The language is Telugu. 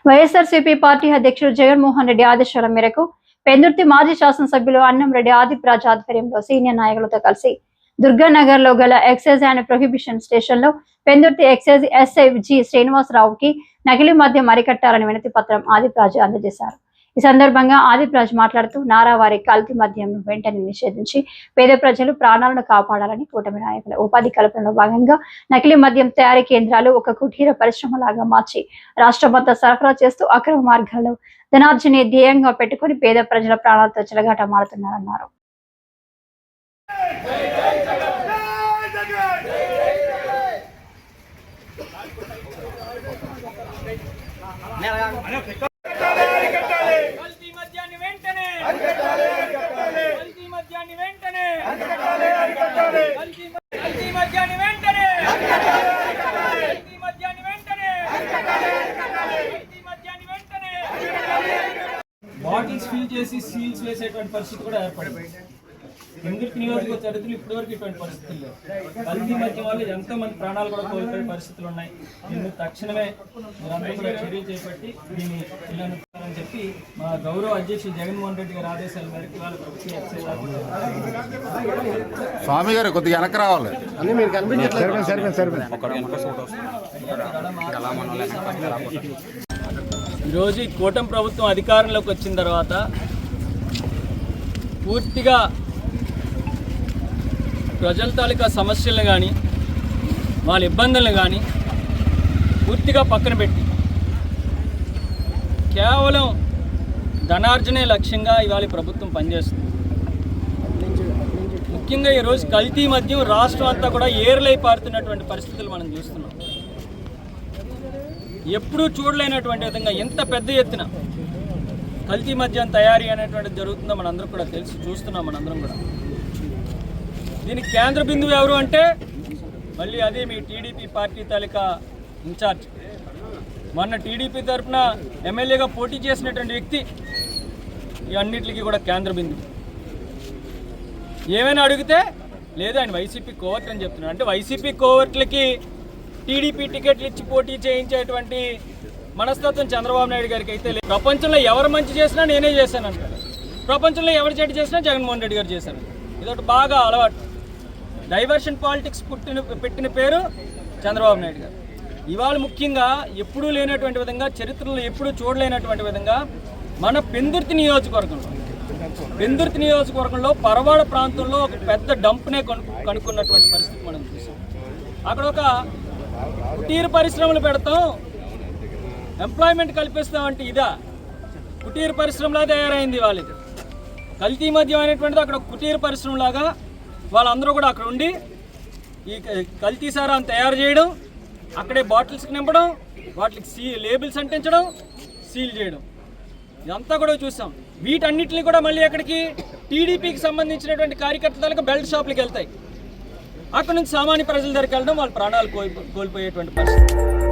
వైఎస్ఆర్సీపీ పార్టీ అధ్యక్షుడు జగన్మోహన్ రెడ్డి ఆదేశాల మేరకు పెందుర్తి మాజీ శాసనసభ్యులు అన్నంరెడ్డి ఆదిప్రాజ్ ఆధ్వర్యంలో సీనియర్ నాయకులతో కలిసి దుర్గానగర్ లో గల ఎక్సైజ్ అండ్ ప్రొహిబిషన్ స్టేషన్ లో పెందుర్తి ఎక్సైజ్ ఎస్ఐ జి శ్రీనివాసరావుకి నకిలీ మద్యం అరికట్టాలని వినతి పత్రం ఆదిప్రాజ్ అందజేశారు. ఈ సందర్భంగా ఆదిప్రాజ్ మాట్లాడుతూ నారావారి కల్తీ మద్యంను వెంటనే నిషేధించి పేద ప్రజలు ప్రాణాలను కాపాడాలని కూటమి నాయకుల ఉపాధి కల్పనలో భాగంగా నకిలీ మద్యం తయారీ కేంద్రాలు ఒక కుటీర పరిశ్రమలాగా మార్చి రాష్ట్రమంతా సరఫరా చేస్తూ అక్రమ మార్గాల్లో ధనార్జనే ధ్యేయంగా పెట్టుకుని పేద ప్రజల ప్రాణాలతో చెలగాటమాడుతున్నారన్నారు. బాటిల్స్ ఫిల్ చేసి సీల్స్ వేసేటువంటి పరిస్థితి కూడా ఏర్పడింది. పెందుర్తి నియోజకవర్గ చరిత్రలు ఇప్పటివరకు ఇటువంటి పరిస్థితులు లేవు. కల్తీ మద్యం వల్ల ఎంతో మంది ప్రాణాలు కూడా కోల్పోయే పరిస్థితులు ఉన్నాయి. దీన్ని తక్షణమే మీరంతా కూడా చర్యలు చేపట్టి దీన్ని పిల్లలని చెప్పి మా గౌరవ అధ్యక్షుడు జగన్మోహన్ రెడ్డి గారి ఆదేశాల మేరకు వాళ్ళ ప్రభుత్వ స్వామి గారు కొద్దిగా వెనక్కి రావాలి. ఈరోజు ఈ కూటమి ప్రభుత్వం అధికారంలోకి వచ్చిన తర్వాత పూర్తిగా ప్రజల తాలూకా సమస్యలను కానీ వాళ్ళ ఇబ్బందులను కానీ పూర్తిగా పక్కన పెట్టి కేవలం ధనార్జనే లక్ష్యంగా ఇవాళ ప్రభుత్వం పనిచేస్తుంది. ముఖ్యంగా ఈరోజు కల్తీ మద్యం రాష్ట్రం అంతా కూడా ఏర్లై పారుతున్నటువంటి పరిస్థితులు మనం చూస్తున్నాం. ఎప్పుడూ చూడలేనటువంటి విధంగా ఎంత పెద్ద ఎత్తున కల్తీ మద్యం తయారీ అనేటువంటిది జరుగుతుందో మనందరం కూడా తెలిసి చూస్తున్నాం. మనందరం కూడా దీనికి కేంద్ర బిందువు ఎవరు అంటే మళ్ళీ అదే మీ టీడీపీ పార్టీ తాలూకా ఇన్ఛార్జ్. మొన్న టీడీపీ తరఫున ఎమ్మెల్యేగా పోటీ చేసినటువంటి వ్యక్తి ఇవన్నిటికీ కూడా కేంద్ర బిందువు. ఏమైనా అడిగితే లేదు ఆయన వైసీపీ కోవర్ట్ అని చెప్తున్నాడు. అంటే వైసీపీ కోవర్ట్లకి టీడీపీ టికెట్లు ఇచ్చి పోటీ చేయించేటువంటి మనస్తత్వం చంద్రబాబు నాయుడు గారికి అయితే లేదు. ప్రపంచంలో ఎవరు మంచి చేసినా నేనే చేశాను అంటారు. ప్రపంచంలో ఎవరు చెడు చేసినా జగన్మోహన్ రెడ్డి గారు చేశారు. ఇదొకటి బాగా అలవాటు. డైవర్షన్ పాలిటిక్స్ పెట్టిన పేరు చంద్రబాబు నాయుడు గారు. ఇవాళ ముఖ్యంగా ఎప్పుడూ లేనటువంటి విధంగా చరిత్రలో ఎప్పుడూ చూడలేనటువంటి విధంగా మన పెందుర్తి నియోజకవర్గంలో పరవాడ ప్రాంతంలో ఒక పెద్ద డంప్నే కనుక్కున్నటువంటి పరిస్థితి మనం చూసాం. అక్కడ ఒక కుటీర పరిశ్రమలు పెడతాం, ఎంప్లాయ్మెంట్ కల్పిస్తామంటే ఇదా కుటీర పరిశ్రమలా తయారైంది. వాళ్ళది కల్తీ మద్యం అనేటువంటిది అక్కడ కుటీర పరిశ్రమలాగా వాళ్ళందరూ కూడా అక్కడ ఉండి ఈ కల్తీ సారాన్ని తయారు చేయడం, అక్కడే బాటిల్స్కి నింపడం, వాటికి లేబుల్స్ అంటించడం, సీల్ చేయడం, ఇదంతా కూడా చూసాం. వీటన్నిటిని కూడా మళ్ళీ అక్కడికి టీడీపీకి సంబంధించినటువంటి కార్యకర్తలకు బెల్ట్ షాపులకు వెళ్తాయి. అక్కడ నుంచి సామాన్య ప్రజల దగ్గరికి వెళ్ళడం, వాళ్ళ ప్రాణాలు కోల్పోయేటువంటి పరిస్థితి.